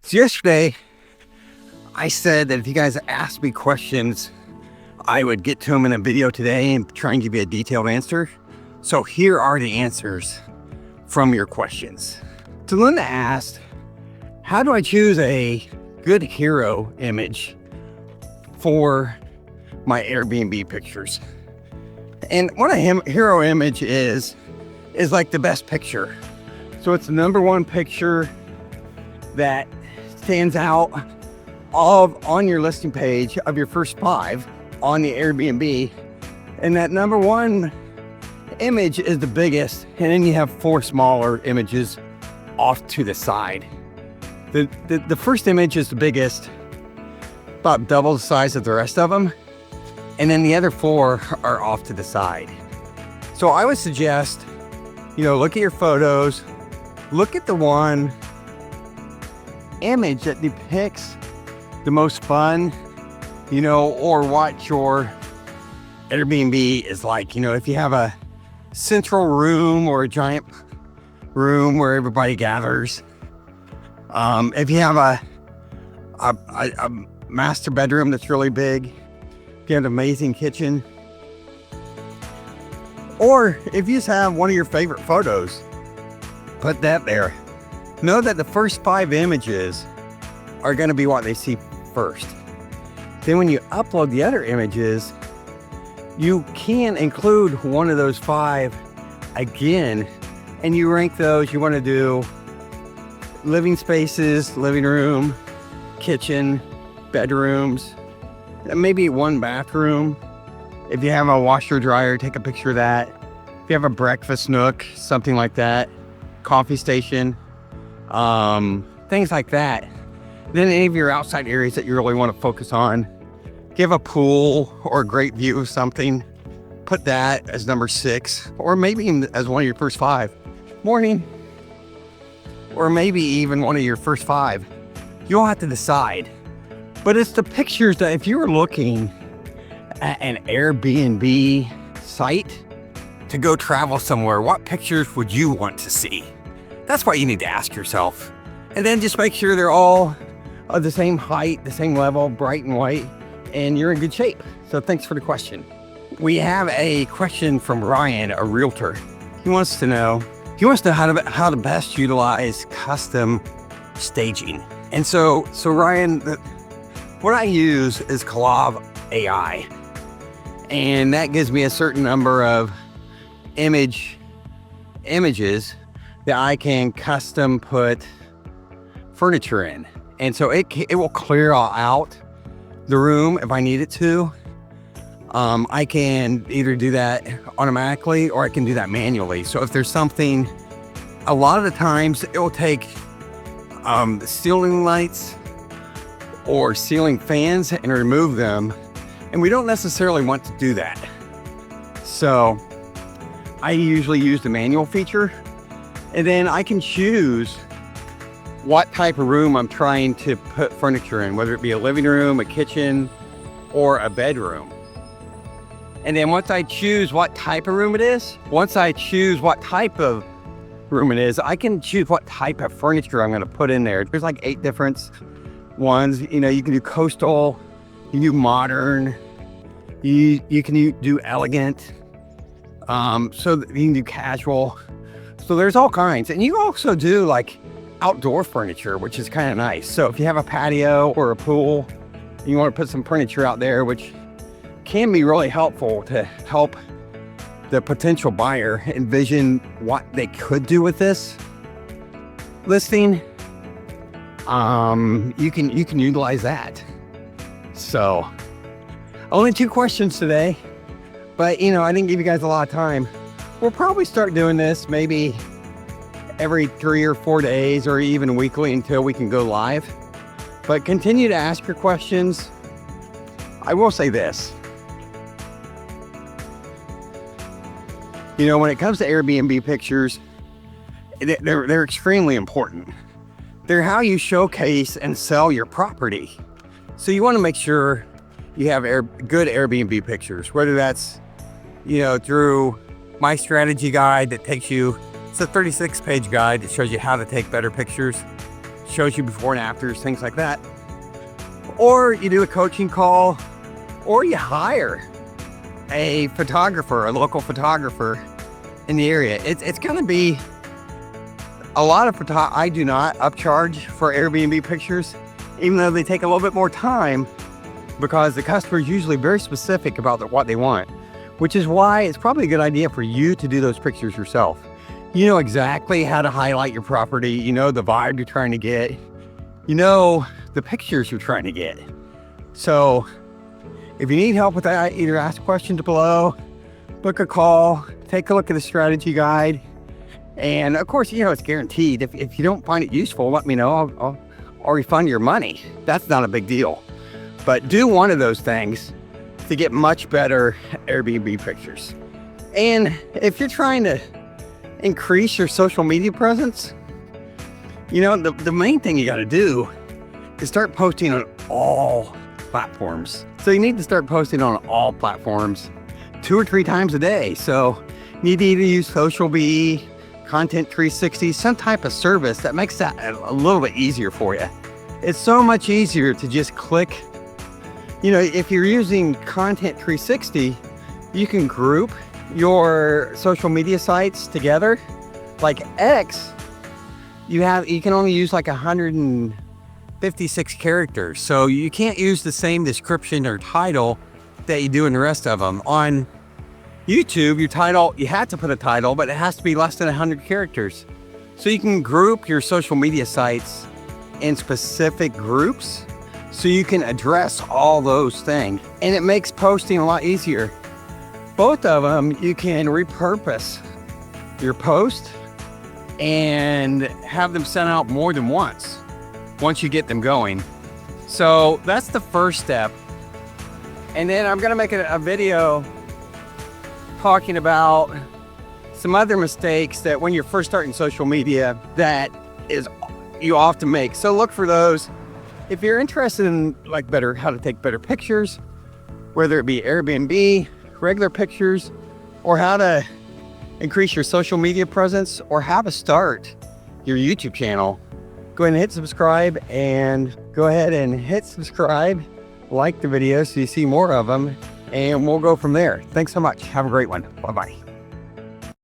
So yesterday, I said that if you guys asked me questions, I would get to them in a video today and try and give you a detailed answer. So here are the answers from your questions. So Linda asked, how do I choose a good hero image for my Airbnb pictures? And what a hero image is like the best picture. So it's the number one picture that stands out on your listing page of your first 5 on the Airbnb. And that number one image is the biggest. And then you have 4 smaller images off to the side. The first image is the biggest, about double the size of the rest of them. And then the other 4 are off to the side. So I would suggest, look at your photos, look at the one image that depicts the most fun, or what your Airbnb is like. If you have a central room or a giant room where everybody gathers, if you have a master bedroom that's really big, if you have an amazing kitchen, or if you just have one of your favorite photos, put that there. Know that the first 5 images are going to be what they see first. Then when you upload the other images, you can include one of those 5 again, and you rank those. You want to do living spaces, living room, kitchen, bedrooms, maybe 1 bathroom. If you have a washer dryer, take a picture of that. If you have a breakfast nook, something like that, coffee station, things like that. Then any of your outside areas that you really want to focus on, if you have a pool or a great view of something, put that as number 6, or maybe even as one of your first 5. Morning, or maybe even one of your first 5. You'll have to decide. But it's the pictures that if you were looking at an Airbnb site to go travel somewhere, what pictures would you want to see? That's what you need to ask yourself. And then just make sure they're all of the same height, the same level, bright and white, and you're in good shape. So thanks for the question. We have a question from Ryan, a realtor. He wants to know how to best utilize custom staging. And so Ryan, what I use is Collab AI. And that gives me a certain number of images that I can custom put furniture in. And so it will clear out the room if I need it to. I can either do that automatically or I can do that manually. So if there's something, a lot of the times it will take the ceiling lights or ceiling fans and remove them. And we don't necessarily want to do that. So I usually use the manual feature, and then I can choose what type of room I'm trying to put furniture in, whether it be a living room, a kitchen, or a bedroom. And then once I choose what type of room it is, I can choose what type of furniture I'm going to put in there. There's like 8 different ones. You can do coastal, you can do modern, you can do elegant, so you can do casual. So there's all kinds. And you also do like outdoor furniture, which is kind of nice. So if you have a patio or a pool, you want to put some furniture out there, which can be really helpful to help the potential buyer envision what they could do with this listing. You can utilize that. So only 2 questions today, but I didn't give you guys a lot of time. We'll probably start doing this maybe every 3 or 4 days, or even weekly until we can go live. But continue to ask your questions. I will say this. When it comes to Airbnb pictures, they're extremely important. They're how you showcase and sell your property. So you want to make sure you have good Airbnb pictures, whether that's, through my strategy guide that takes you, it's a 36-page guide that shows you how to take better pictures. shows you before and afters, things like that. Or you do a coaching call, or you hire a photographer, a local photographer in the area. It's going to be a lot of I do not upcharge for Airbnb pictures, even though they take a little bit more time, because the customer is usually very specific about what they want, which is why it's probably a good idea for you to do those pictures yourself. You know exactly how to highlight your property. You know the vibe you're trying to get. You know the pictures you're trying to get. So if you need help with that, either ask questions below, book a call, take a look at the strategy guide. And of course, you know, it's guaranteed. If you don't find it useful, let me know. I'll refund your money. That's not a big deal. But do one of those things to get much better Airbnb pictures. And if you're trying to increase your social media presence, you know, the main thing you got to do is start posting on all platforms. So you need to start posting on all platforms 2 or 3 times a day. So you need to either use Social Bee, Content 360, some type of service that makes that a little bit easier for you. It's so much easier to just click. You know, if you're using Content 360, you can group your social media sites together. Like X, you can only use like 156 characters. So you can't use the same description or title that you do in the rest of them. On YouTube, your title, you have to put a title, but it has to be less than 100 characters. So you can group your social media sites in specific groups so you can address all those things. And it makes posting a lot easier. Both of them, you can repurpose your post and have them sent out more than once you get them going. So that's the first step. And then I'm gonna make a video talking about some other mistakes that when you're first starting social media that you often make. So look for those. If you're interested in how to take better pictures, whether it be Airbnb, regular pictures, or how to increase your social media presence, or how to start your YouTube channel, go ahead and hit subscribe, like the video so you see more of them, and we'll go from there. Thanks so much. Have a great one. Bye-bye.